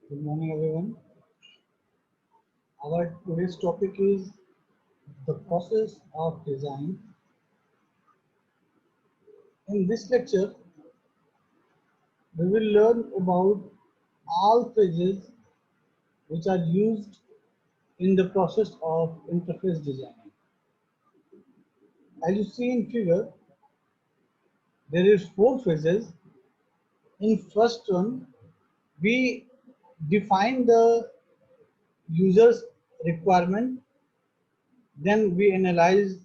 Good morning, everyone. Our today's topic is the process of design. In this lecture, we will learn about all phases which are used in the process of interface designing. As you see in figure, there is 4 phases. In first one, we define the user's requirement, then we analyze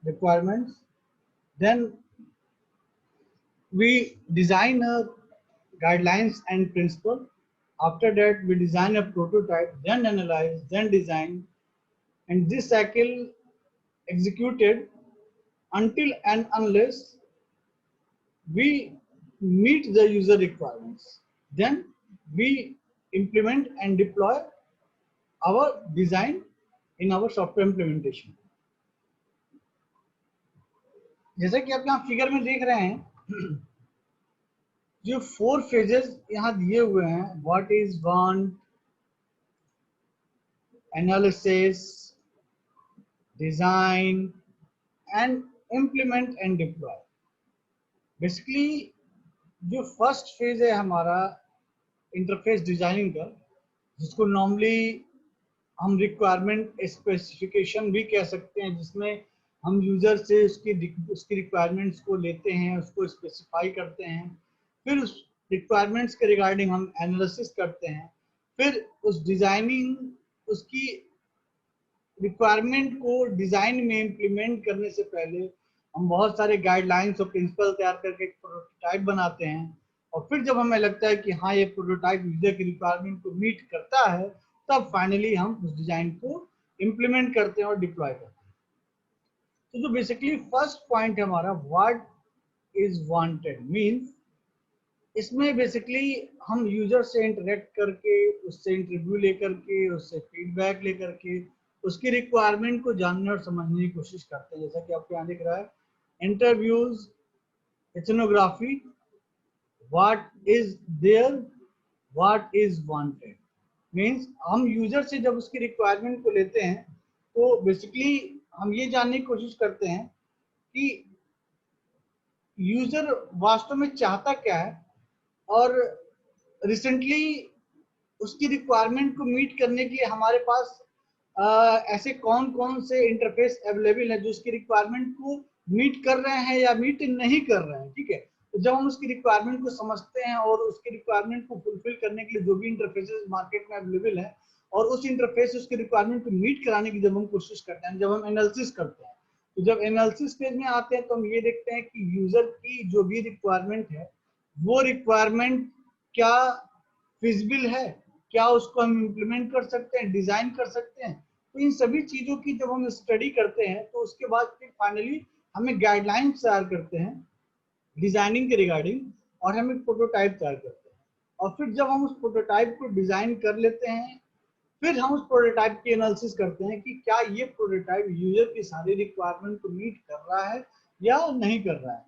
requirements, then we design a guidelines and principle. After that, we design a prototype, then analyze, then design, and this cycle executed until and unless we meet the user requirements. Then we implement and deploy our design in our software implementation. जैसे कि आप यहाँ figure में देख रहे हैं, जो 4 phases यहाँ दिए हुए हैं, what is want, analysis, design and implement and deploy. Basically जो फर्स्ट फेज है हमारा इंटरफेस डिजाइनिंग का, जिसको नॉर्मली हम रिक्वायरमेंट स्पेसिफिकेशन भी कह सकते हैं, जिसमें हम यूजर से उसकी रिक्वायरमेंट्स को लेते हैं, उसको स्पेसिफाई करते हैं, फिर उस रिक्वायरमेंट्स के रिगार्डिंग हम एनालिसिस करते हैं, फिर उस डिजाइनिंग उसकी रिक्वायरमेंट को डिजाइन में इम्प्लीमेंट करने से पहले हम बहुत सारे गाइडलाइंस और प्रिंसिपल तैयार करके एक प्रोटोटाइप बनाते हैं, और फिर जब हमें लगता है कि हाँ ये प्रोटोटाइप यूजर की रिक्वायरमेंट को मीट करता है, तब फाइनली हम उस डिजाइन को इम्प्लीमेंट करते हैं और डिप्लॉय करते हैं. तो जो बेसिकली फर्स्ट पॉइंट है हमारा, व्हाट इज वांटेड मींस, इसमें बेसिकली हम यूजर से इंटरेक्ट करके, उससे इंटरव्यू लेकर के, उससे फीडबैक लेकर के उसकी रिक्वायरमेंट को जानने और समझने की कोशिश करते हैं. जैसा कि आपको यहाँ दिख रहा है, interviews, ethnography, what is there, what is wanted means हम यूजर से जब उसकी रिक्वायरमेंट को लेते हैं तो बेसिकली हम ये जानने की कोशिश करते हैं कि यूजर वास्तव में चाहता क्या है, और रिसेंटली उसकी रिक्वायरमेंट को मीट करने के लिए हमारे पास ऐसे कौन कौन से इंटरफेस अवेलेबल है जो उसकी रिक्वायरमेंट को मीट कर रहे हैं या मीट नहीं कर रहे हैं. ठीक है, तो जब हम उसकी रिक्वायरमेंट को समझते हैं और उसकी रिक्वायरमेंट को फुलफिल करने के लिए जो भी इंटरफेसेस मार्केट में अवेलेबल है, और उस इंटरफेस उसकी रिक्वायरमेंट को मीट कराने की जब हम कोशिश करते हैं, जब हम एनालिसिस करते हैं, तो जब एनालिसिस फेज में आते हैं तो हम ये देखते हैं कि यूजर की जो भी रिक्वायरमेंट है, वो रिक्वायरमेंट क्या फिजिबल है, क्या उसको हम इम्प्लीमेंट कर सकते हैं, डिजाइन कर सकते हैं. तो इन सभी चीजों की जब हम स्टडी करते हैं तो उसके बाद फिर फाइनली हमें गाइडलाइंस तैयार करते हैं डिजाइनिंग के रिगार्डिंग, और हम एक प्रोटोटाइप तैयार करते हैं. और फिर जब हम उस प्रोटोटाइप को डिजाइन कर लेते हैं, फिर हम उस प्रोटोटाइप की एनालिसिस करते हैं कि क्या ये प्रोटोटाइप यूजर की सारी रिक्वायरमेंट को मीट कर रहा है या नहीं कर रहा है.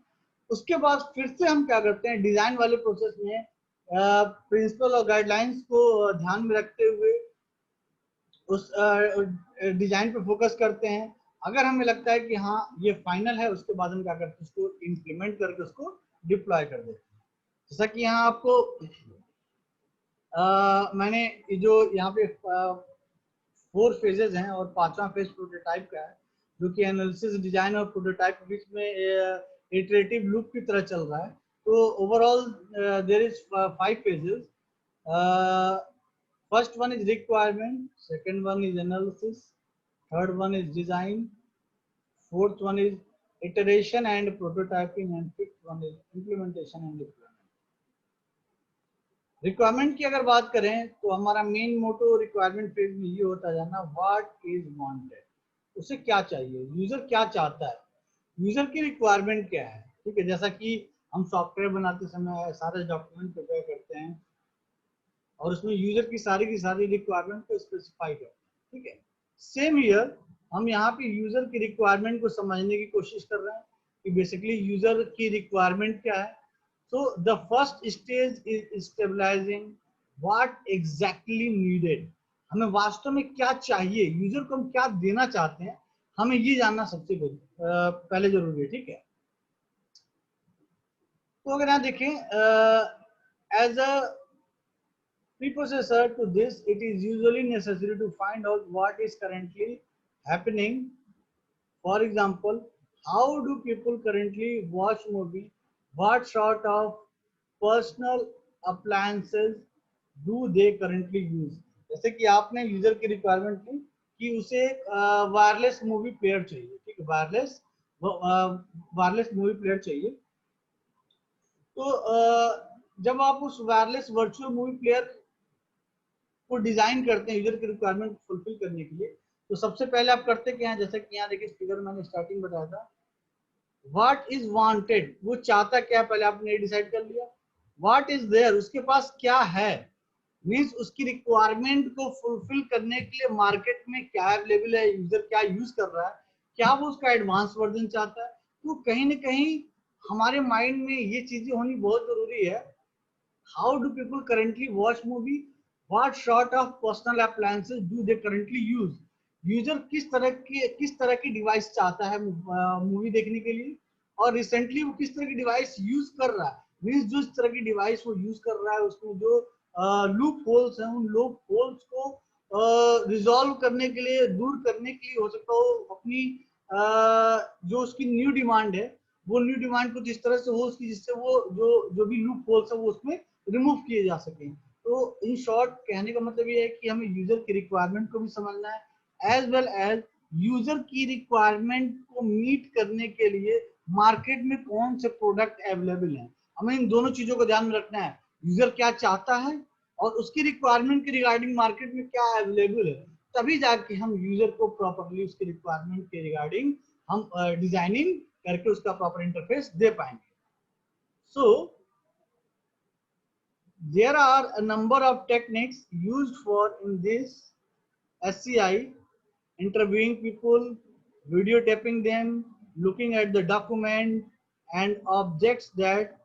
उसके बाद फिर से हम क्या करते हैं, डिजाइन वाले प्रोसेस में प्रिंसिपल और गाइडलाइंस को ध्यान में रखते हुए उस डिजाइन पे फोकस करते हैं. अगर हमें लगता है कि हाँ ये फाइनल है, उसके बाद हम क्या करते हैं, उसको इंप्लीमेंट करके उसको डिप्लॉय कर देते हैं. जैसा कि यहाँ आपको मैंने जो यहाँ पे 4 फेजेस हैं और 5वां फेज प्रोटोटाइप का है, जो कि एनालिसिस, डिजाइन और प्रोटोटाइप के बीच में इटरेटिव लूप की तरह चल रहा है. तो overall there is 5 phases. First one is requirement, second one is analysis, third one is design, fourth one is iteration and prototyping, and fifth one is implementation and deployment. Requirement की अगर बात करें तो हमारा मेन मोटो रिक्वायरमेंट फेज में ये होता है जानना, व्हाट इज वांटेड, उसे क्या चाहिए, यूजर क्या चाहता है, यूजर की रिक्वायरमेंट क्या है. ठीक है, जैसा कि हम सॉफ्टवेयर बनाते समय सारे डॉक्यूमेंट प्रिपेयर करते हैं और उसमें यूजर की सारी रिक्वायरमेंट को स्पेसिफाई करते हैं. ठीक है, सेम हियर हम यहाँ पे यूजर की रिक्वायरमेंट को समझने की कोशिश कर रहे हैं कि बेसिकली यूजर की रिक्वायरमेंट क्या है. So the first stage is stabilizing what exactly needed, हमें वास्तव में क्या चाहिए, यूजर को हम क्या देना चाहते हैं, हमें ये जानना सबसे पहले जरूरी है, ठीक है। तो अगर यहाँ देखें as a precursor to this, it is usually necessary to find out what is currently happening. For example, how do people currently watch movie? What sort of personal appliances do they currently use? जैसे कि आपने user की requirement की कि उसे wireless movie player चाहिए, ठीक है, वायरलेस मूवी प्लेयर चाहिए। तो जब आप उस वायरलेस वर्चुअल मूवी प्लेयर को डिजाइन करते हैं यूजर की रिक्वायरमेंट फुलफिल करने के लिए, तो सबसे पहले आप करते क्या है, जैसे कि यहाँ देखिए फिगर मैंने स्टार्टिंग बताया था, व्हाट इज वांटेड, वो चाहता क्या, पहले आपने डिसाइड कर लिया। व्हाट इज देयर, उसके पास क्या है, मींस उसकी रिक्वायरमेंट को फुलफिल करने के लिए मार्केट में क्या अवेलेबल है, यूजर क्या यूज कर रहा है, क्या वो उसका एडवांस वर्जन चाहता है। तो कहीं ना कहीं हमारे माइंड में ये चीजें होनी बहुत जरूरी है। How do people currently watch movie, what sort of personal appliances do they currently use, user किस तरह की डिवाइस चाहता है मूवी देखने के लिए, और रिसेंटली वो किस तरह की डिवाइस यूज कर रहा है, मीन्स जो इस तरह की डिवाइस वो यूज कर रहा है उसमें जो लूप होल्स हैं, उन लूप होल्स को रिजॉल्व करने के लिए, दूर करने के लिए, हो सकता हो अपनी जो उसकी न्यू डिमांड है, वो न्यू डिमांड कुछ इस तरह से हो उसकी, जिससे वो जो भी लूप होल्स है वो उसमें रिमूव किए जा सके। तो इन शॉर्ट कहने का मतलब ये है कि हमें यूजर की रिक्वायरमेंट को भी समझना है, एज वेल एज यूजर की रिक्वायरमेंट को मीट करने के लिए मार्केट में कौन से प्रोडक्ट अवेलेबल हैं। हमें इन दोनों चीजों को ध्यान में रखना है, यूजर क्या चाहता है और उसकी रिक्वायरमेंट के रिगार्डिंग मार्केट में क्या अवेलेबल है, तभी जाके हम यूजर को प्रॉपरली उसकी रिक्वायरमेंट के रिगार्डिंग हम डिजाइनिंग करके उसका प्रॉपर इंटरफेस दे पाएंगे। सो there are a number of techniques used for in this SCI: interviewing people, videotaping them, looking at the document and objects that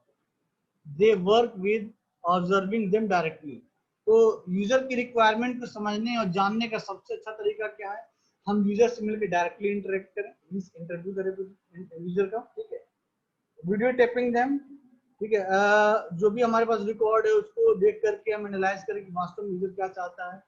they work with, observing them directly. तो user की requirement को समझने और जानने का सबसे अच्छा तरीका क्या है, हम यूजर से मिलकर डायरेक्टली इंटरेक्ट करें, मींस इंटरव्यू करें यूजर का, ठीक है, वीडियो टेपिंग देम, ठीक है, जो भी हमारे पास रिकॉर्ड है उसको देख करके हम एनालाइज करें कि वास्तव में यूजर क्या चाहता है,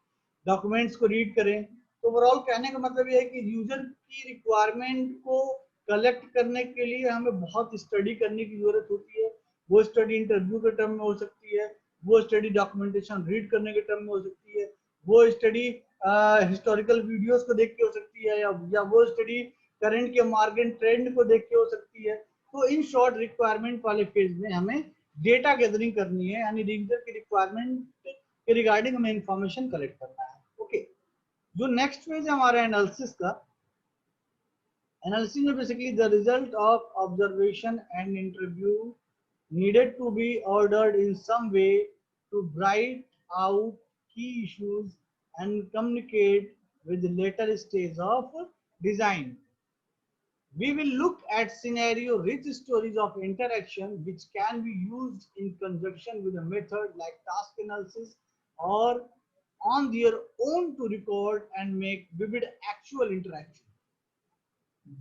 डॉक्यूमेंट्स को रीड करें। तो ओवरऑल कहने का मतलब ये है कि यूजर की रिक्वायरमेंट को कलेक्ट करने के लिए हमें बहुत स्टडी करने की जरूरत होती है। वो स्टडी इंटरव्यू के टर्म में हो सकती है, वो स्टडी डॉक्यूमेंटेशन रीड करने के टर्म में हो सकती है, वो स्टडी हिस्टोरिकल वीडियोस को देख के हो सकती है, या वो स्टडी करंट के मार्केट ट्रेंड को देख के हो सकती है। तो इन शॉर्ट रिक्वायरमेंट वाले फेज में हमें डेटा गैदरिंग करनी है, यानी यूजर की रिक्वायरमेंट के रिगार्डिंग हमें इंफॉर्मेशन कलेक्ट करना है। ओके, जो नेक्स्ट फेज है हमारा एनालिसिस का, एनालिसिस में basically the result of observation and interview needed to be ordered in some way to write out key issues and communicate with the later stage of design. We will look at scenario-rich stories of interaction which can be used in conjunction with a method like task analysis or on their own to record and make vivid actual interaction.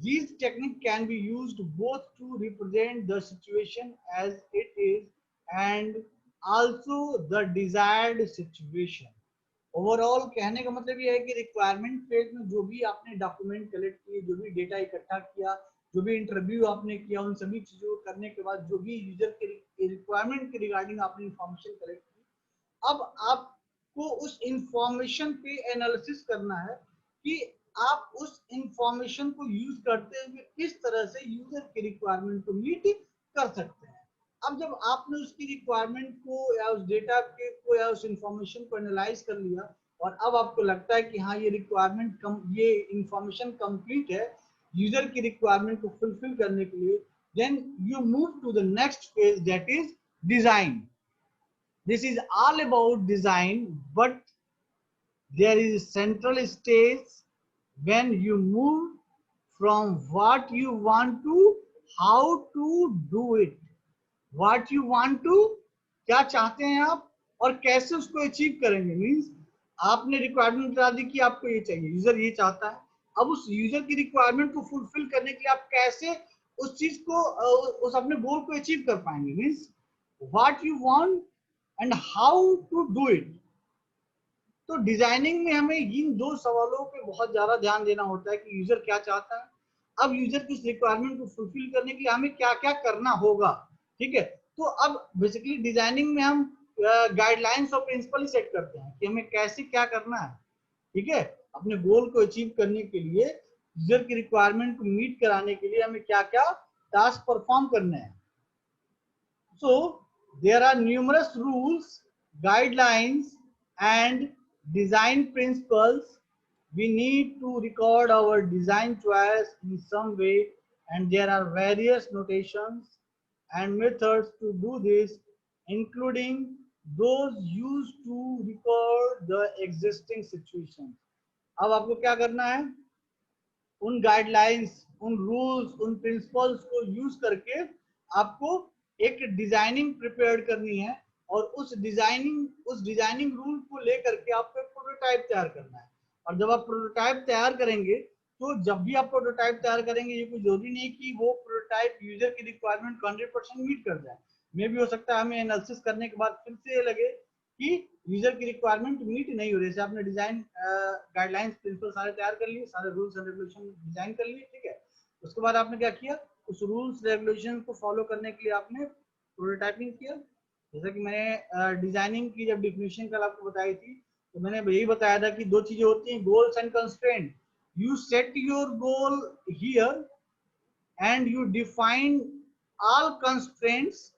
These techniques can be used both to represent the situation as it is and also the desired situation. Overall कहने का मतलब ये है कि requirement phase में जो भी आपने डॉक्यूमेंट कलेक्ट किए, जो भी डेटा इकट्ठा किया, जो भी इंटरव्यू आपने किया, उन सभी चीजों को करने के बाद जो भी यूजर के रिक्वायरमेंट के रिगार्डिंग आपने इंफॉर्मेशन कलेक्ट की, अब आपको उस इंफॉर्मेशन पे एनालिसिस करना है कि आप उस इंफॉर्मेशन को यूज करते हुए किस तरह से यूजर की रिक्वायरमेंट को मीट कर सकते हैं। अब जब आपने उसकी रिक्वायरमेंट को या उस डेटा के को या उस इंफॉर्मेशन को एनालाइज कर लिया और अब आपको लगता है कि हाँ ये रिक्वायरमेंट ये इंफॉर्मेशन कंप्लीट है यूजर की रिक्वायरमेंट को फुलफिल करने के लिए, then you move to the next phase, that is design. This is all about design, but there is a central stage when you move from what you want to how to do it. What you want to, क्या चाहते हैं आप, और कैसे उसको achieve करेंगे। Means आपने requirement बता दी कि आपको ये चाहिए, यूजर ये चाहता है, अब उस यूजर की रिक्वायरमेंट को फुलफिल करने के लिए आप कैसे उस चीज को उस अपने गोल को अचीव कर पाएंगे। Means what you want and how to do it. तो डिजाइनिंग में हमें इन दो सवालों पे बहुत ज्यादा ध्यान देना होता है कि यूजर क्या चाहता है, अब यूजर की उस रिक्वायरमेंट को फुलफिल करने के लिए हमें क्या क्या करना होगा। ठीक है, तो अब बेसिकली डिजाइनिंग में हम गाइडलाइंस और प्रिंसिपल सेट करते हैं कि हमें कैसे क्या करना है। ठीक है, अपने गोल को अचीव करने के लिए, यूजर की रिक्वायरमेंट को मीट कराने के लिए हमें क्या क्या टास्क परफॉर्म करने हैं। So there are numerous rules, guidelines and design principles. We need to record our design choice in some way, and there are various notations and methods to do this, including those used to record the existing situation. अब आपको क्या करना है, उन guidelines, उन rules, उन principles को use करके आपको एक डिजाइनिंग प्रिपेयर करनी है, और उस डिजाइनिंग रूल को लेकर के आपको एक प्रोटोटाइप तैयार करना है। और जब आप प्रोटोटाइप तैयार करेंगे, तो जब भी आप प्रोटोटाइप तैयार करेंगे, ये कोई जरूरी नहीं कि वो प्रोटोटाइप यूजर की रिक्वायरमेंट को 100% मीट कर जाए। मे भी हो सकता है हमें एनालिसिस करने के बाद फिर से ये लगे कि यूजर की रिक्वायरमेंट मीट नहीं हो रही। जैसे आपने डिजाइन गाइडलाइंस प्रिंसिपल सारे तैयार कर लिए, सारे रूल्स एंड रेगुलेशन डिजाइन कर लिए। ठीक है, उसके बाद आपने क्या किया, उस रूल्स रेगुलेशन को फॉलो करने के लिए आपने प्रोटोटाइपिंग किया। जैसा कि मैंने डिजाइनिंग की जब डिफिनेशन कल आपको बताई थी, तो मैंने यही बताया था कि दो चीजें होती हैं, goals and constraint. You set your goal here and you define all constraints,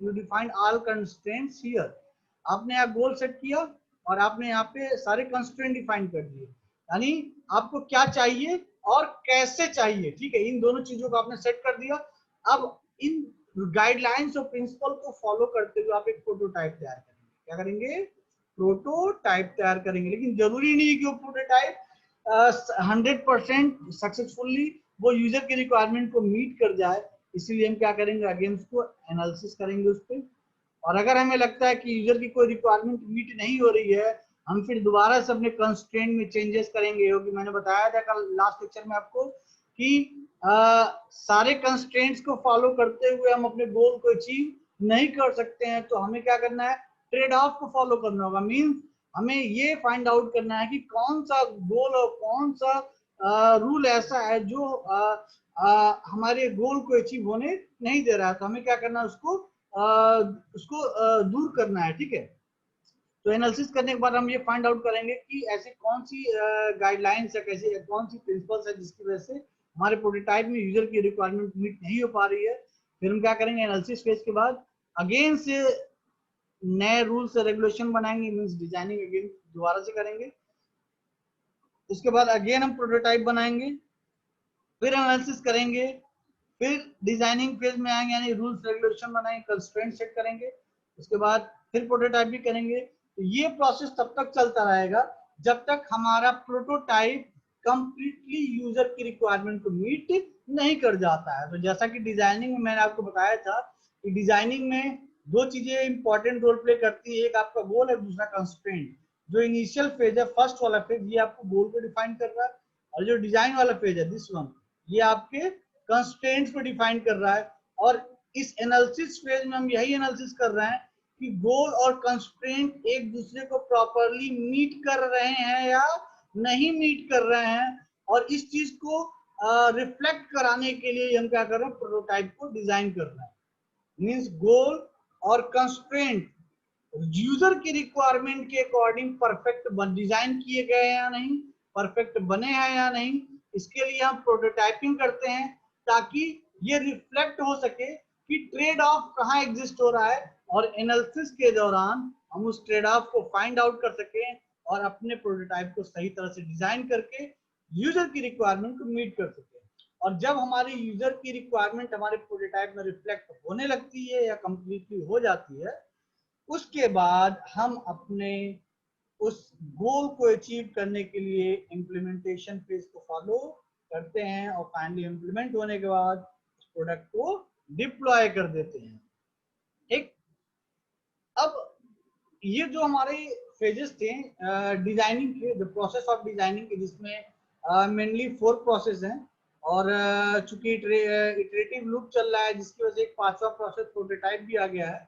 you define all constraints here। आपने यहाँ गोल सेट किया और आपने यहाँ पे सारे कंस्ट्रेंट डिफाइन कर दिए, यानी आपको क्या चाहिए और कैसे चाहिए। ठीक है, इन दोनों चीजों को आपने सेट कर दिया। अब इन गाइडलाइंस और प्रिंसिपल को फॉलो करते हुए आप एक प्रोटोटाइप तैयार करेंगे। क्या करेंगे, प्रोटोटाइप तैयार करेंगे। लेकिन जरूरी नहीं है कि वो प्रोटोटाइप 100% सक्सेसफुली वो यूजर की रिक्वायरमेंट को मीट कर जाए। इसीलिए हम क्या करेंगे, अगेन उसको एनालिसिस करेंगे उस पर। और अगर हमें लगता है कि यूजर की कोई रिक्वायरमेंट मीट नहीं हो रही है, हम फिर दोबारा से अपने कंस्ट्रेंट में चेंजेस करेंगे। क्योंकि मैंने बताया था कल लास्ट लेक्चर में आपको कि सारे कंस्ट्रेंट्स को फॉलो करते हुए हम अपने गोल को अचीव नहीं कर सकते हैं। तो हमें क्या करना है, ट्रेड ऑफ को फॉलो करना होगा। मीन्स हमें ये फाइंड आउट करना है कि कौन सा गोल और कौन सा रूल ऐसा है जो हमारे गोल को अचीव होने नहीं दे रहा है। तो हमें क्या करना है, उसको दूर करना है। ठीक है, तो एनालिसिस करने के बाद हम ये फाइंड आउट करेंगे कि ऐसी कौन सी गाइडलाइंस है, कैसी कौन सी प्रिंसिपल्स है जिसकी वजह से हमारे प्रोटोटाइप में यूजर की रिक्वायरमेंट मीट नहीं हो पा रही है। फिर हम क्या करेंगे, एनालिसिस फेज के बाद अगेन से नए रूल्स रेगुलेशन बनाएंगे। मींस डिजाइनिंग अगेन दोबारा से करेंगे। उसके बाद अगेन हम प्रोटोटाइप बनाएंगे, फिर एनालिसिस करेंगे, फिर डिजाइनिंग फेज में आएंगे, यानी रूल्स रेगुलेशन बनाएंगे, कंस्ट्रेंट सेट करेंगे, उसके बाद फिर प्रोटोटाइप भी करेंगे। तो ये प्रोसेस तब तक चलता रहेगा जब तक हमारा प्रोटोटाइप कंप्लीटली यूजर की रिक्वायरमेंट को मीट नहीं कर जाता है। तो जैसा कि डिजाइनिंग में मैंने आपको बताया था कि डिजाइनिंग में दो चीजें इंपॉर्टेंट रोल प्ले करती है, एक आपका गोल है, दूसरा कंस्ट्रेंट। जो इनिशियल फेज है, फर्स्ट वाला फेज, ये आपको गोल को डिफाइन कर रहा है, और जो डिजाइन वाला फेज है, दिस वन, ये आपके कंस्ट्रेंट्स को डिफाइन कर रहा है। और इस एनालिसिस फेज में हम यही एनालिसिस कर रहे हैं कि गोल और कंस्ट्रेंट एक दूसरे को प्रॉपरली मीट कर रहे हैं या नहीं मीट कर रहे हैं। और इस चीज को रिफ्लेक्ट कराने के लिए हम क्या कर रहे हैं, प्रोटोटाइप को डिजाइन कर रहे हैं। मींस गोल और कंस्ट्रेंट यूजर की रिक्वायरमेंट के अकॉर्डिंग परफेक्ट डिजाइन किए गए हैं या नहीं, परफेक्ट बने हैं या नहीं, इसके लिए हम प्रोटोटाइपिंग करते हैं, ताकि ये रिफ्लेक्ट हो सके कि ट्रेड ऑफ कहाँ एग्जिस्ट हो रहा है, और एनालिसिस के दौरान हम उस ट्रेड ऑफ को फाइंड आउट कर सके और अपने प्रोटोटाइप को सही तरह से डिजाइन करके यूजर की रिक्वायरमेंट को मीट कर सके। और जब हमारी यूजर की रिक्वायरमेंट हमारे प्रोटोटाइप में रिफ्लेक्ट होने लगती है या कंप्लीटली हो जाती है, उसके बाद हम अपने उस गोल को अचीव करने के लिए इम्प्लीमेंटेशन फेज को फॉलो करते हैं, और फाइनली इम्प्लीमेंट होने के बाद उस प्रोडक्ट को डिप्लॉय कर देते हैं। ठीक, अब ये जो हमारे फेजेस थे डिजाइनिंग के, द प्रोसेस ऑफ डिजाइनिंग के, जिसमें मेनली 4 प्रोसेस हैं, और चूंकि इटरेटिव लूप चल रहा है जिसकी वजह से एक 5वां प्रोसेस प्रोटोटाइप भी आ गया है।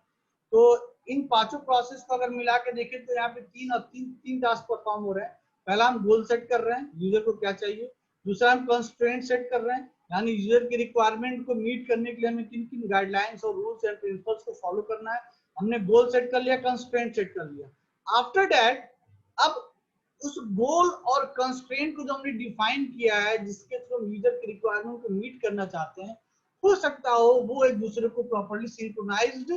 तो इन 5 प्रोसेस को अगर मिला के देखें तो यहाँ पे तीन टास्क परफॉर्म हो रहे हैं। पहला हम गोल सेट कर रहे हैं, यूजर को क्या चाहिए। दूसरा हम कंस्ट्रेंट सेट कर रहे हैं, यानी यूजर की रिक्वायरमेंट को मीट करने के लिए हमें किन किन गाइडलाइंस और रूल्स एंड प्रिंसिपल्स को फॉलो करना है। हमने गोल सेट कर लिया, कंस्ट्रेंट सेट कर लिया। आफ्टर दैट अब उस गोल और कंस्ट्रेंट को जो हमने डिफाइन किया है, जिसके थ्रू यूजर की रिक्वायरमेंट को मीट करना चाहते हैं, हो सकता हो वो एक दूसरे को प्रॉपर्ली सिंक्रोनाइज्ड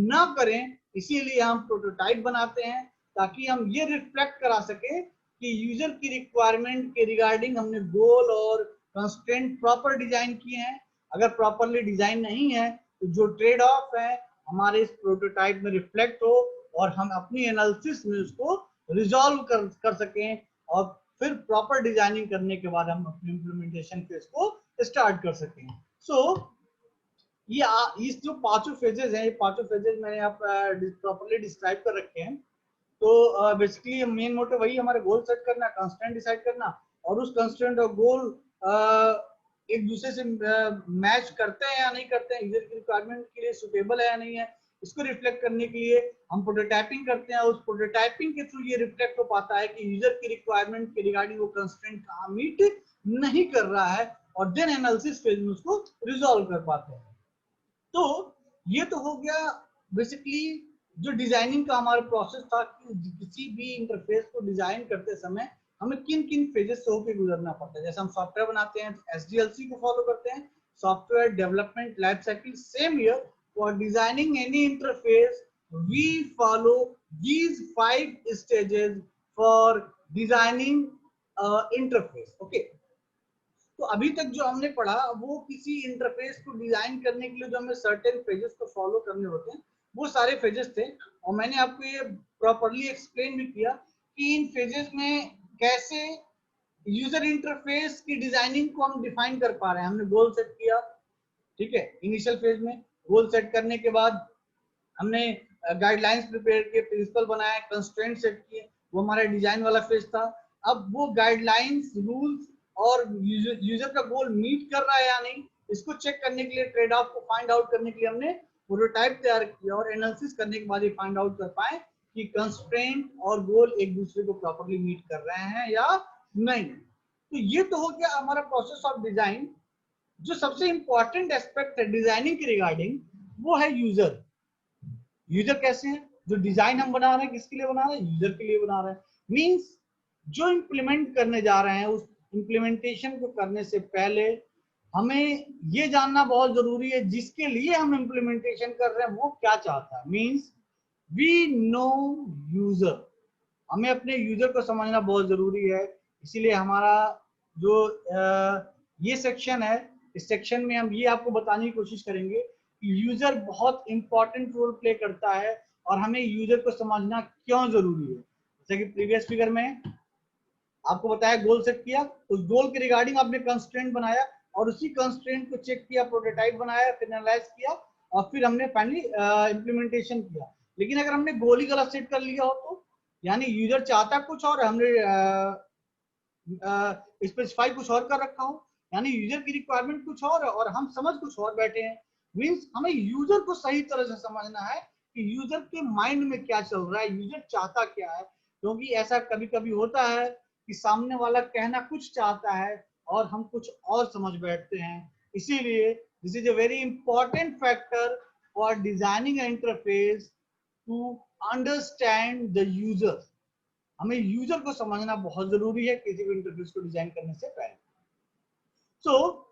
ना करें। इसीलिए हम प्रोटोटाइप बनाते हैं, ताकि हम ये रिफ्लेक्ट करा सके कि यूजर की रिक्वायरमेंट के रिगार्डिंग हमने गोल और कंस्ट्रेंट प्रॉपर डिजाइन किए हैं। अगर प्रॉपरली डिजाइन नहीं है तो जो ट्रेड ऑफ है हमारे इस प्रोटोटाइप में रिफ्लेक्ट हो, और हम अपनी एनालिसिस में उसको रिजॉल्व कर सकें, और फिर प्रॉपर डिजाइनिंग करने के बाद हम अपने इम्प्लीमेंटेशन फेज को स्टार्ट कर सकें। सो ये इस जो 5 फेजेस हैं, ये 5 फेजेस मैंने आप प्रॉपरली डिस्क्राइब कर रखे हैं। तो बेसिकली मेन मोटिव वही, हमारे गोल सेट करना, कंस्ट्रेंट डिसाइड करना, और उस कंस्ट्रेंट और गोल एक दूसरे से मैच करते हैं या नहीं करते हैं, यूजर की रिक्वायरमेंट के लिए सुटेबल है या नहीं है, इसको रिफ्लेक्ट करने के लिए हम प्रोटोटाइपिंग करते हैं। उस प्रोटोटाइपिंग के थ्रू ये रिफ्लेक्ट हो पाता है कि यूजर की रिक्वायरमेंट के रिगार्डिंग वो कंस्ट्रेंट कहाँ मीट नहीं कर रहा है, और देन एनालिसिस फेज में उसको रिजॉल्व कर पाते हैं। तो ये तो हो गया बेसिकली जो डिजाइनिंग का हमारा प्रोसेस था कि किसी भी इंटरफेस को डिजाइन करते समय हमें किन किन फेजेस से होकर गुजरना पड़ता है। जैसे हम सॉफ्टवेयर बनाते हैं तो एसडीएलसी को फॉलो करते हैं, software development life cycle. Same here, for designing any interface we follow these 5 stages for designing interface. Okay, तो अभी तक जो हमने पढ़ा वो किसी इंटरफेस को डिजाइन करने के लिए जो हमें सर्टेन फेजेस को फॉलो करने होते हैं, वो सारे फेजेस थे। और मैंने आपको ये प्रॉपरली एक्सप्लेन भी किया कि इन फेजेस में कैसे यूजर इंटरफेस की डिजाइनिंग को हम डिफाइन कर पा रहे हैं। हमने गोल सेट किया, ठीक है, इनिशियल फेज में। गोल सेट करने के बाद हमने गाइडलाइंस प्रिपेयर किए, प्रिंसिपल बनाए, कंस्ट्रेंट सेट किए, वो हमारा डिजाइन वाला फेज था। अब वो गाइडलाइंस, रूल्स और यूजर का गोल मीट कर रहा है या नहीं, इसको चेक करने के लिए, ट्रेड ऑफ को फाइंड आउट करने के लिए हमने प्रोटोटाइप तैयार किया, और एनालिसिस करने के बाद ये फाइंड आउट कर पाए कि कंस्ट्रेंट और गोल एक दूसरे को प्रॉपर्ली मीट कर रहे हैं या नहीं। तो ये तो हो गया हमारा प्रोसेस ऑफ डिजाइन। जो सबसे इंपॉर्टेंट एस्पेक्ट है डिजाइनिंग के रिगार्डिंग, वो है यूजर। यूजर कैसे है? जो डिजाइन हम बना रहे हैं किसके लिए बना रहे हैं? यूजर के लिए बना रहे हैं। मींस जो इंप्लीमेंट करने जा रहे हैं उस इंप्लीमेंटेशन को करने से पहले हमें ये जानना बहुत जरूरी है जिसके लिए हम इंप्लीमेंटेशन कर रहे हैं वो क्या चाहता है। मींस वी नो यूजर, हमें अपने यूजर को समझना बहुत जरूरी है। इसीलिए हमारा जो ये सेक्शन है, इस सेक्शन में हम ये आपको बताने की कोशिश करेंगे कि यूजर बहुत इंपॉर्टेंट रोल प्ले करता है, और हमें यूजर को समझना क्यों जरूरी है। जैसे कि प्रीवियस फिगर में आपको बताया, गोल सेट किया, उस गोल के रिगार्डिंग आपने कंस्ट्रेंट बनाया, और उसी कंस्ट्रेंट को चेक किया, प्रोटोटाइप बनाया, फिर एनालाइज किया, और फिर हमने फाइनली इंप्लीमेंटेशन किया। लेकिन अगर हमने गोल ही गलत सेट कर लिया हो तो, यानी यूजर चाहता कुछ और हमने स्पेसिफाई कुछ और कर रखा हो, यानी यूजर की रिक्वायरमेंट कुछ और हम समझ कुछ और बैठे हैं। मींस हमें यूजर को सही तरह से समझना है कि यूजर के माइंड में क्या चल रहा है, यूजर चाहता क्या है। क्योंकि ऐसा कभी कभी होता है कि सामने वाला कहना कुछ चाहता है और हम कुछ और समझ बैठते हैं। इसीलिए this is a very important factor for designing interface to understand the user. हमें यूजर को समझना बहुत जरूरी है किसी भी इंटरफेस को डिजाइन करने से पहले। So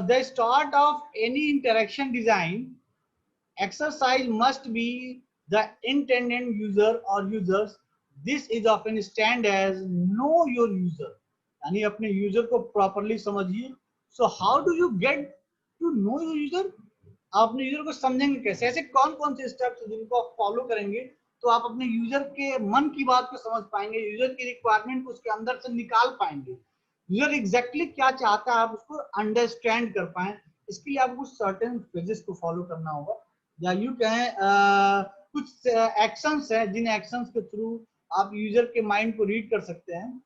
the start of any interaction design exercise must be the intended user or users. This is often stand as know your user, यानी अपने यूजर को प्रॉपरली समझिए। So how do you get to know your user? आप अपने user को समझेंगे कैसे? ऐसे कौन कौन से स्टेप्स जिनको आप फॉलो करेंगे तो आप अपने यूजर के मन की बात को समझ पाएंगे, यूजर की रिक्वायरमेंट को उसके अंदर से निकाल पाएंगे, यूजर एग्जैक्टली क्या चाहता है आप उसको अंडरस्टैंड कर पाए। इसके लिए आपको सर्टेन फेजेस को फॉलो करना होगा, या यूं कहें कुछ एक्शंस हैं जिन एक्शंस के थ्रू आप यूजर के माइंड को रीड कर सकते हैं।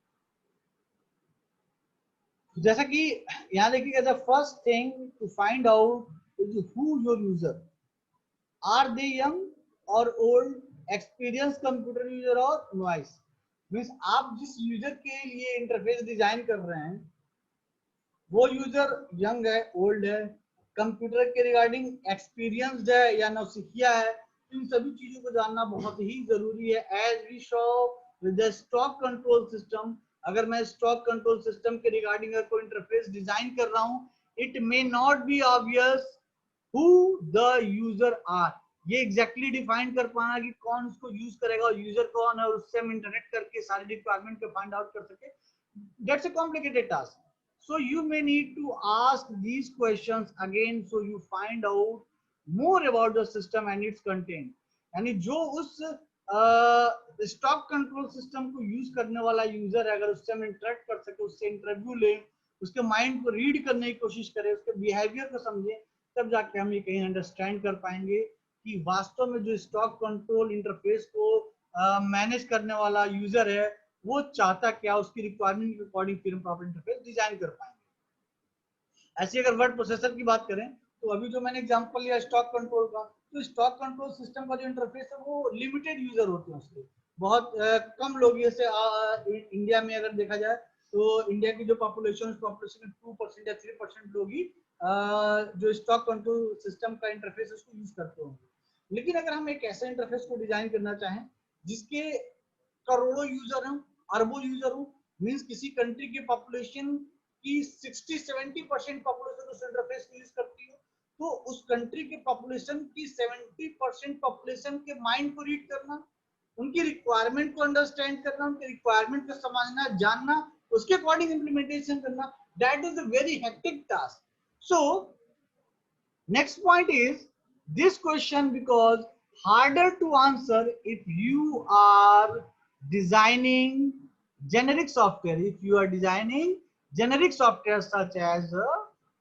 जैसा कि यहाँ देखिए, the first thing to find out is who your user, are they young और ओल्ड, एक्सपीरियंस कंप्यूटर यूजर और नॉइस। मीन्स आप जिस यूजर के लिए इंटरफेस डिजाइन कर रहे हैं वो यूजर यंग है, ओल्ड है, कंप्यूटर के रिगार्डिंग एक्सपीरियंस्ड है या नौसिखिया है। इन सभी चीजों को जानना बहुत ही जरूरी है। As we show with the stock control system, अगर मैं स्टॉक कंट्रोल सिस्टम के रिगार्डिंग अगर कोई इंटरफेस डिजाइन कर रहा हूं, it may not be obvious who the user are. ये एग्जैक्टली डिफाइन कर पाना कि कौन उसको यूज करेगा और यूजर कौन है और उससे हम इंटरनेट करके सारी रिक्वायरमेंट को फाइंड आउट कर सके, that's a complicated task. So you may need to ask these questions again so you find out more about the system and its content। यानी जो उस स्टॉक कंट्रोल सिस्टम को use करने वाला user है, अगर उससे हम इंटरेक्ट कर सके, उससे इंटरव्यू लें, उसके माइंड को रीड करने की कोशिश करें, उसके बिहेवियर को समझें, तब जाके हम ये कहीं अंडरस्टैंड कर पाएंगे कि वास्तव में जो स्टॉक कंट्रोल इंटरफेस को मैनेज करने वाला यूजर है वो चाहता क्या, उसकी रिक्वायरमेंट के अकॉर्डिंग फिर हम प्रॉपर इंटरफेस डिजाइन कर पाएंगे। ऐसे अगर वर्ड प्रोसेसर की बात करें तो अभी जो मैंने एग्जांपल लिया स्टॉक कंट्रोल का, तो स्टॉक कंट्रोल सिस्टम का जो इंटरफेस है वो लिमिटेड यूजर होते हैं उसके, बहुत कम लोग। जैसे इंडिया में अगर देखा जाए तो इंडिया की जो पॉपुलेशन 2% या 3% लोग ही जो स्टॉक कंट्रोल सिस्टम का इंटरफेस उसको यूज करते होंगे। लेकिन अगर हम एक ऐसे इंटरफेस को डिजाइन करना चाहें जिसके करोड़ों यूजर हों, अरबों यूजर हो, मींस किसी कंट्री की पॉपुलेशन की 60-70% पॉपुलेशन उस इंटरफेस को यूज करती हो, तो उस कंट्री के पॉपुलेशन की 70% पॉपुलेशन के माइंड को रीड करना, उनकी रिक्वायरमेंट को अंडरस्टैंड करना, उनकी रिक्वायरमेंट को समझना, जानना, उसके अकॉर्डिंग इंप्लीमेंटेशन करना, that is a very hectic task. So next point is this question because harder to answer if you are designing generic software, if you are designing generic software such as a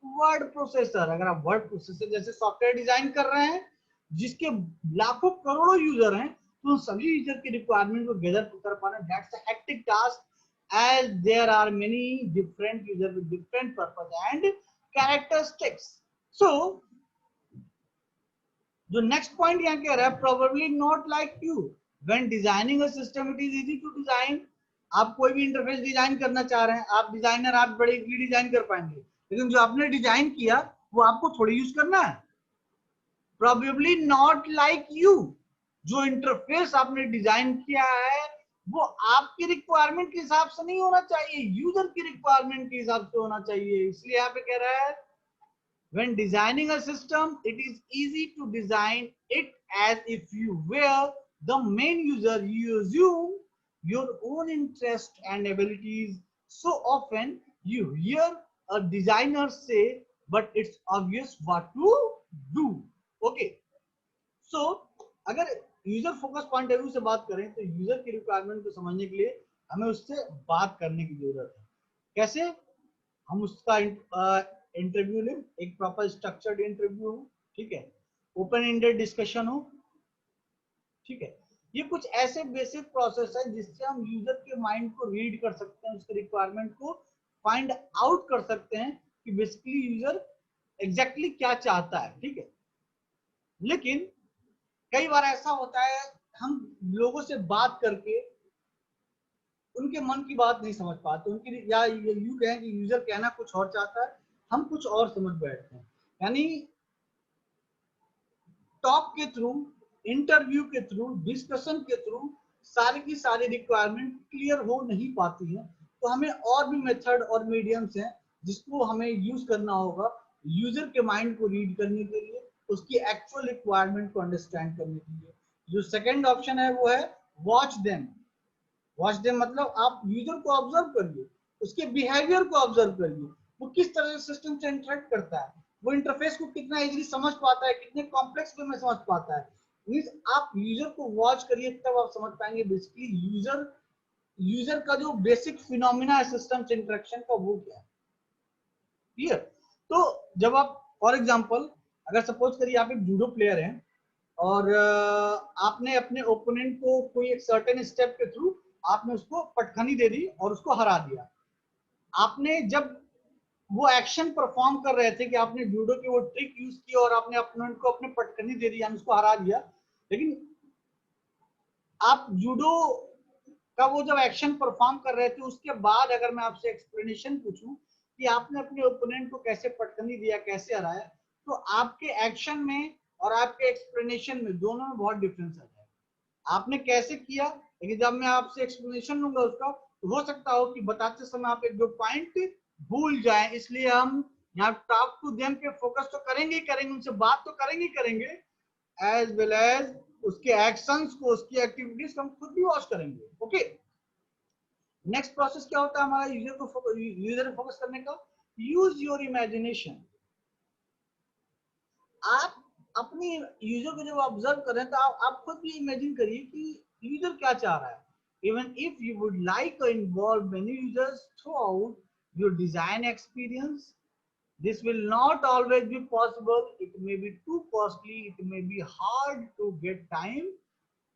word processor। अगर आप word processor जैसे software design कर रहे हैं जिसके लाखों करोड़ों user हैं, तो उन सभी यूजर की रिक्वायरमेंट को गैदर कर पाना, that's a hectic task as there are many different users with different purpose and characteristics। So जो नेक्स्ट पॉइंट यहाँ कह रहा है, probably not like you when designing a system it is easy to design. आप कोई भी interface design करना चाह रहे हैं, आप डिजाइनर, आप बड़े इजीली डिजाइन कर पाएंगे, लेकिन जो आपने डिजाइन किया वो आपको थोड़ी यूज करना है। प्रोबेबली नॉट लाइक यू, जो इंटरफेस आपने डिजाइन किया है वो आपकी रिक्वायरमेंट के हिसाब से नहीं होना चाहिए, यूजर की रिक्वायरमेंट के हिसाब से होना चाहिए। इसलिए यहाँ पे कह रहा है when designing a system, it is easy to design it as if you were the main user. You assume your own interest and abilities. So often you hear a designer say, but it's obvious what to do. Okay. So अगर user focus point of view से बात करें तो user की requirement को समझने के लिए हमें उससे बात करने की जरूरत है। कैसे? हम उसका इंटरव्यू लें, एक प्रॉपर स्ट्रक्चर्ड इंटरव्यू हो, ठीक है, ओपन एंडेड डिस्कशन हो, ठीक है। ये कुछ ऐसे बेसिक प्रोसेस है जिससे हम यूजर के माइंड को रीड कर सकते हैं, उसके रिक्वायरमेंट को फाइंड आउट कर सकते हैं कि बेसिकली यूजर एग्जैक्टली क्या चाहता है, ठीक है। लेकिन कई बार ऐसा होता है हम लोगों से बात करके उनके मन की बात नहीं समझ पाते, उनकी या यूं कहें कि यूजर कहना कुछ और चाहता है, हम कुछ और समझ बैठते हैं। यानी टॉक के थ्रू, इंटरव्यू के थ्रू, डिस्कशन के थ्रू सारी की सारी रिक्वायरमेंट क्लियर हो नहीं पाती है। तो हमें और भी मेथड और मीडियम्स हैं जिसको हमें यूज करना होगा यूजर के माइंड को रीड करने के लिए, उसकी एक्चुअल रिक्वायरमेंट को अंडरस्टैंड करने के लिए। जो सेकंड ऑप्शन है वो है वॉच देम। वॉच देम मतलब आप यूजर को ऑब्जर्व करिए, उसके बिहेवियर को ऑब्जर्व करिए, वो किस तरह से सिस्टम से इंटरेक्ट करता है, वो इंटरफेस को कितना इजीली समझ पाता है, कितने कॉम्प्लेक्स वे में समझ पाता है। मींस आप यूजर को वॉच करिए तब आप समझ पाएंगे बेसिकली यूजर का जो बेसिक फिनोमिना है सिस्टम से इंटरेक्शन का वो क्या है। क्लियर? तो जब आप फॉर एग्जांपल अगर सपोज करिए आप एक जूडो प्लेयर हैं, और आपने अपने ओपोनेंट को कोई एक सर्टेन स्टेप के थ्रू आपने उसको पटखनी दे दी और उसको हरा दिया। आपने जब वो एक्शन परफॉर्म कर रहे थे कि आपने जूडो की वो ट्रिक यूज की और आपने ओपोनेंट को अपने पटखनी दे दी यानी उसको हरा दिया, लेकिन आप जूडो का वो जब एक्शन परफॉर्म कर रहे थे उसके बाद अगर मैं आपसे एक्सप्लेनेशन पूछूं कि आपने अपने ओपोनेंट को कैसे पटखनी दिया, कैसे हराया, तो आपके एक्शन में और आपके एक्सप्लेनेशन में दोनों में बहुत डिफरेंस आ जाएगा। आपने कैसे किया, लेकिन जब मैं आपसे एक्सप्लेनेशन लूंगा उसका, तो हो सकता हो कि बताते समय आप एक दो पॉइंट भूल जाएं, इसलिए हम यहाँ टॉक टू देम पे फोकस तो करेंगे ही करेंगे, उनसे बात तो करेंगे ही करेंगे, एज वेल एज उसके एक्शंस को, उसकी एक्टिविटीज को हम खुद भी वॉच करेंगे। ओके, नेक्स्ट प्रोसेस क्या होता है हमारा यूजर को फोकस करने का? Use your imagination. आप अपनी यूजर को जब ऑब्जर्व करें तो आप खुद भी इमेजिन करिए कि यूजर क्या चाह रहा है। Even if you would like to involve many users throughout your design experience, this will not always be possible. It may be too costly, it may be hard to get time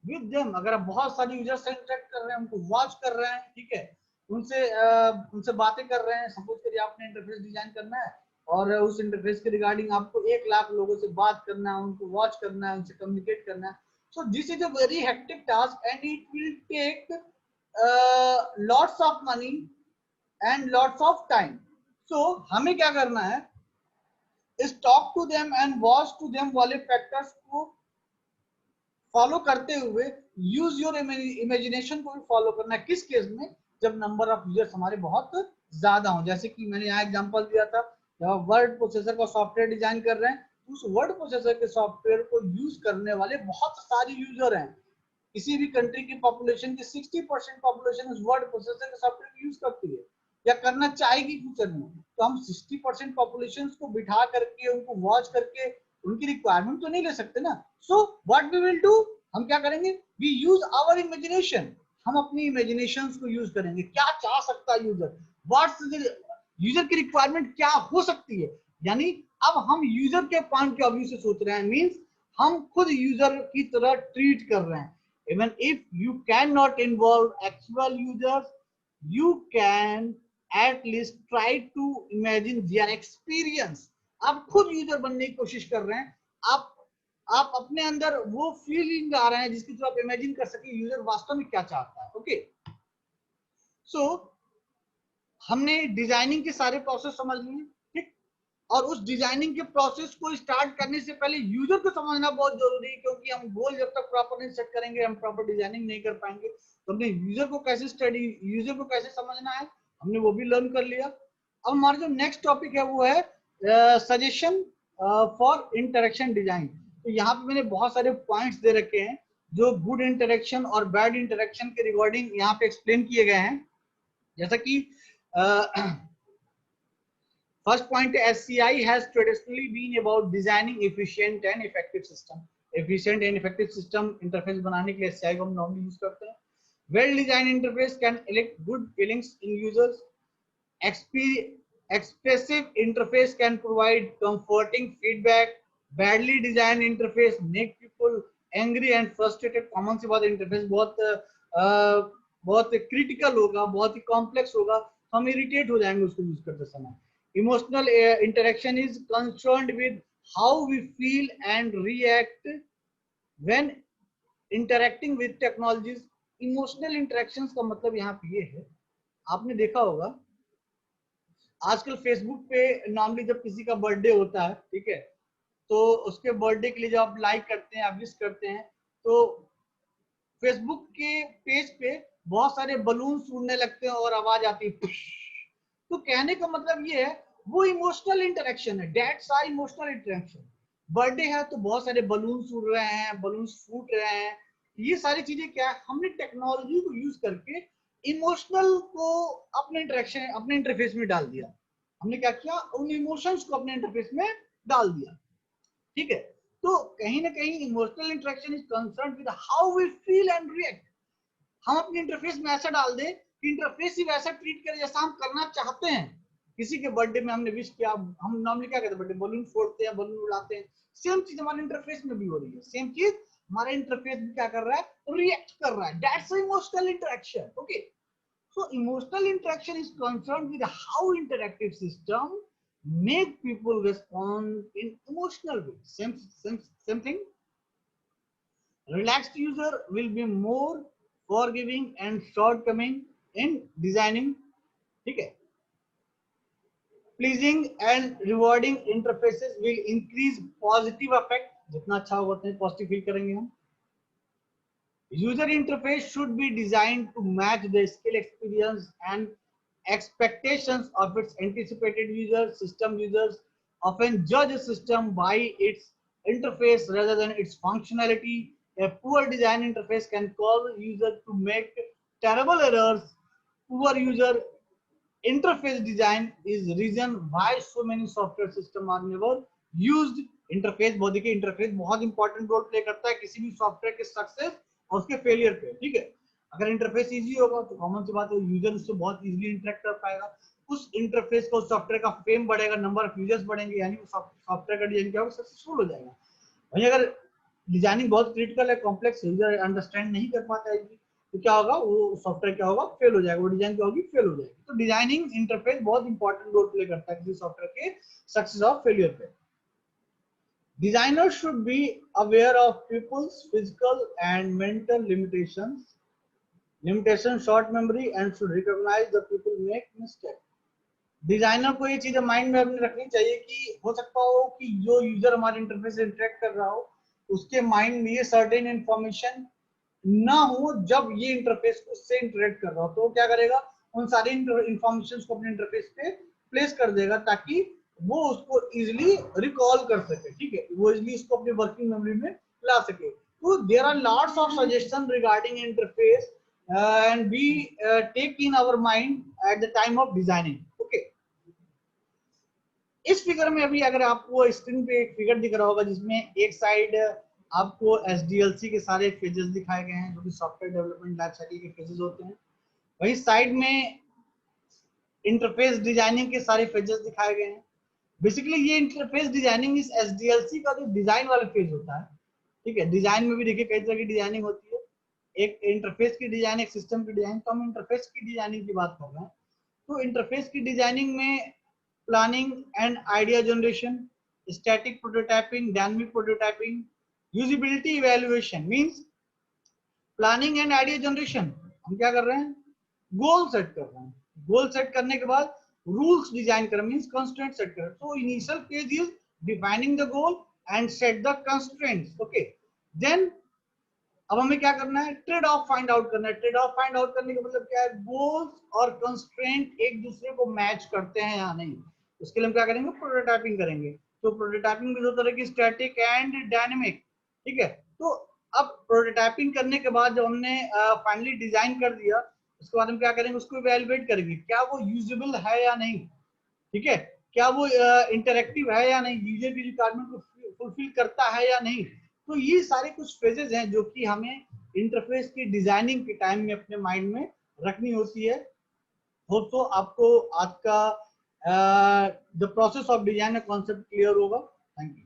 with them। अगर आप बहुत सारे user से interact कर रहे हैं, उनको watch कर रहे हैं, ठीक है, उनसे बातें कर रहे हैं, सपोज करिए आपने इंटरफेस डिजाइन करना है और उस इंटरफेस के रिगार्डिंग आपको 1 लाख लोगों से बात करना है, उनको वॉच करना है, उनसे कम्युनिकेट करना है। So this is a very hectic task and it will take lots of money and lots of time. So हमें क्या करना है, इस talk to them and watch to them वाले फैक्टर्स को फॉलो करते हुए यूज योर इमेजिनेशन को भी फॉलो करना है। किस केस में? जब नंबर ऑफ यूजर्स हमारे बहुत ज्यादा हो। जैसे कि मैंने यहाँ एग्जांपल दिया था, जब आप वर्ड प्रोसेसर का सॉफ्टवेयर डिजाइन कर रहे हैं, उस वर्ड प्रोसेसर के सॉफ्टवेयर को यूज करने वाले बहुत सारे यूजर हैं। किसी भी कंट्री की पॉपुलेशन की 60% पॉपुलेशन उस वर्ड प्रोसेसर के सॉफ्टवेयर को यूज करती है या करना चाहेगी फ्यूचर में। तो हम 60% पॉपुलेशन को बिठा करके उनको वॉच करके उनकी रिक्वायरमेंट तो नहीं ले सकते ना। So what we will do, हम क्या करेंगे, वी यूज आवर इमेजिनेशन। हम अपनी इमेजिनेशन को यूज करेंगे। क्या चाह सकता है यूजर, व्हाट्स यूजर की रिक्वायरमेंट क्या हो सकती है, यानी अब हम यूजर के पॉइंट ऑफ व्यू से सोच रहे हैं, मींस हम खुद यूजर की तरह ट्रीट कर रहे हैं। Even if you cannot involve actual users, you can at least try to imagine their experience। आप खुद यूजर बनने की कोशिश कर रहे हैं, आप अपने अंदर वो फीलिंग आ रहे हैं जिसकी तो आप इमेजिन कर सके यूजर वास्तव में क्या चाहता है। ओके, सो हमने डिजाइनिंग के सारे प्रोसेस समझ लिए, ठीक, और उस डिजाइनिंग के प्रोसेस को स्टार्ट करने से पहले यूजर को समझना बहुत जरूरी है, क्योंकि हम गोल जब तक प्रॉपर नहीं सेट करेंगे हम प्रॉपर डिजाइनिंग नहीं कर पाएंगे। तो हमने यूजर को कैसे स्टडी, यूजर को कैसे समझना है, हमने वो भी लर्न कर लिया। अब हमारा जो नेक्स्ट टॉपिक है वो है सजेशन फॉर इंटरेक्शन डिजाइन। तो यहाँ पे मैंने बहुत सारे पॉइंट्स दे रखे हैं जो गुड इंटरेक्शन और बैड इंटरेक्शन के रिगार्डिंग यहाँ पे एक्सप्लेन किए गए हैं। जैसा कि first point, SCI has traditionally been about designing efficient and effective system। efficient and effective system interface बनाने के लिए SCI को हम normally use करते हैं। well designed interface can elect good feelings in users। expressive interface can provide comforting feedback। badly designed interface make people angry and frustrated। common सी बात, interface बहुत critical होगा, बहुत ही कॉम्प्लेक्स होगा, हम इरिटेट हो जाएंगे उसको यूज करते समय। Emotional interaction is concerned with how we feel and react when interacting with technologies। Emotional interactions का मतलब यहाँ पे ये है, आपने देखा होगा आजकल फेसबुक पे नॉर्मली जब किसी का बर्थडे होता है, ठीक है, तो उसके बर्थडे के लिए जब आप लाइक करते हैं, आप विश करते हैं, तो फेसबुक के पेज पे बहुत सारे बलून उड़ने लगते हैं और आवाज आती है। तो कहने का मतलब ये है वो इमोशनल इंटरेक्शन है, that's are emotional interaction. Birthday है तो बहुत सारे बलून्स उड़ रहे हैं, बलून्स फूट रहे हैं, ये सारी चीजें क्या है, हमने टेक्नोलॉजी को यूज करके इमोशनल को अपने इंटरेक्शन, अपने इंटरफेस में डाल दिया। हमने क्या किया, उन इमोशंस को अपने इंटरफेस में डाल दिया, ठीक है। तो कहीं ना कहीं emotional interaction is concern with how we feel and react. हम अपने इंटरफेस में ऐसा डाल दें कि इंटरफेस ही वैसा ट्रीट करे जैसा हम करना चाहते हैं। किसी के बर्थडे में हमने विश किया, हम नॉर्मली क्या कहते हैं, बर्थडे बलून फोड़ते हैं, बलून उड़ाते हैं। सेम चीज हमारे इंटरफेस में भी हो रही है, सेम चीज हमारा इंटरफेस भी क्या कर रहा है, रिएक्ट कर रहा है। That's emotional interaction. Okay, so emotional interaction is concerned with how interactive system make people respond in emotional way. Same thing. Relaxed user will be more forgiving and shortcoming in designing. ठीक है, pleasing and rewarding interfaces will increase positive effect. जितना अच्छा होगा उतना positive feel करेंगे हम। User interface should be designed to match the skill, experience and expectations of its anticipated users. System users often judge a system by its interface rather than its functionality. A poor design interface can cause user to make terrible errors. Poor user interface design is reason why so many software system are never used. Interface, body के interface बहुत important role play करता है किसी भी software के success और उसके failure पे। ठीक है, अगर इंटरफेस इजी होगा तो कॉमन सी बात है यूजर उससे बहुत इजीली इंटरेक्ट कर पाएगा, उस इंटरफेस का, उस सॉफ्टवेयर का फेम बढ़ेगा, नंबर ऑफ यूजर्स बढ़ेंगे, यानी सॉफ्टवेयर का डिजाइन क्या होगा, सक्सेसफुल हो जाएगा। वहीं अगर डिजाइनिंग बहुत क्रिटिकल है, कॉम्प्लेक्स, यूजर अंडरस्टैंड नहीं कर पाता है तो क्या होगा, वो सॉफ्टवेयर क्या होगा, फेल हो जाएगा, वो डिजाइन क्या होगी, फेल हो जाएगी। तो डिजाइनिंग इंटरफेस बहुत इंपॉर्टेंट रोल प्ले करता है किसी सॉफ्टवेयर के सक्सेस और फेलियर पे। Designers should be aware of people's physical and mental limitations, short memory, and should recognize the people make mistake. Designer को ये चीजें माइंड में अपनी रखनी चाहिए कि हो सकता हो कि जो यूजर हमारे इंटरफेस से इंटरेक्ट कर रहा हो उसके माइंड में ये सर्टेन इंफॉर्मेशन ना हो जब ये इंटरफेस उससे इंटरेक्ट कर रहा हो, तो वो क्या करेगा, उन सारी इंफॉर्मेशन को अपने इंटरफेस पे प्लेस कर देगा ताकि वो उसको इजिली रिकॉल कर सके। ठीक है, वो इजिली इसको अपनी वर्किंग मेमोरी में ला सके। तो there are lots of suggestion regarding interface and we take in our mind at the time of designing. Okay, इस फिगर में अभी अगर आपको स्क्रीन पे एक फिगर दिख रहा होगा जिसमें एक साइड आपको SDLC के सारे फेजेस दिखाए गए हैं जो कि सॉफ्टवेयर डेवलपमेंट लाइफ साइकिल के फेजेस होते हैं, वही साइड में इंटरफेस डिजाइनिंग के सारे फेजेस दिखाए गए हैं। बेसिकली ये इंटरफेस डिजाइनिंग इस SDLC का जो डिजाइन वाला फेज होता है। ठीक है, डिजाइन में भी देखिए कई तरह की डिजाइनिंग होती है, एक इंटरफेस की डिजाइन, एक सिस्टम की डिजाइन। तो हम इंटरफेस की डिजाइनिंग की बात कर रहे हैं। तो इंटरफेस की डिजाइनिंग में planning and idea generation, static prototyping, dynamic prototyping, usability evaluation. Means planning and idea generation हम क्या कर रहे हैं, गोल सेट कर रहे हैं, गोल सेट करने के बाद रूल्स डिजाइन कर, मींस कंस्ट्रेंट सेट कर। तो initial phase is defining the goal and set the constraints. Okay, then अब हमें क्या करना है, ट्रेड ऑफ फाइंड आउट करना है। ट्रेड ऑफ फाइंड आउट करने का मतलब क्या है, गोल्स और कंस्ट्रेंट एक दूसरे को मैच करते हैं या नहीं, उसके लिए हम क्या करेंगे, प्रोटोटाइपिंग करेंगे। तो प्रोटोटाइपिंग में दो तरह की, स्टैटिक एंड डायनेमिक। ठीक है, तो अब प्रोटोटाइपिंग करने के बाद जब हमने फाइनली डिजाइन कर दिया, उसके बाद हम क्या करेंगे, उसको इवैल्यूएट करेंगे, क्या वो यूजेबल है या नहीं। ठीक है, क्या वो इंटरेक्टिव है या नहीं, यूजर की रिक्वायरमेंट को फुलफिल करता है या नहीं। तो ये सारे कुछ फेजेस हैं जो कि हमें इंटरफेस की डिजाइनिंग के टाइम में अपने माइंड में रखनी होती है। होप सो आपको आज का द प्रोसेस ऑफ डिजाइन का कॉन्सेप्ट क्लियर होगा। Thank you.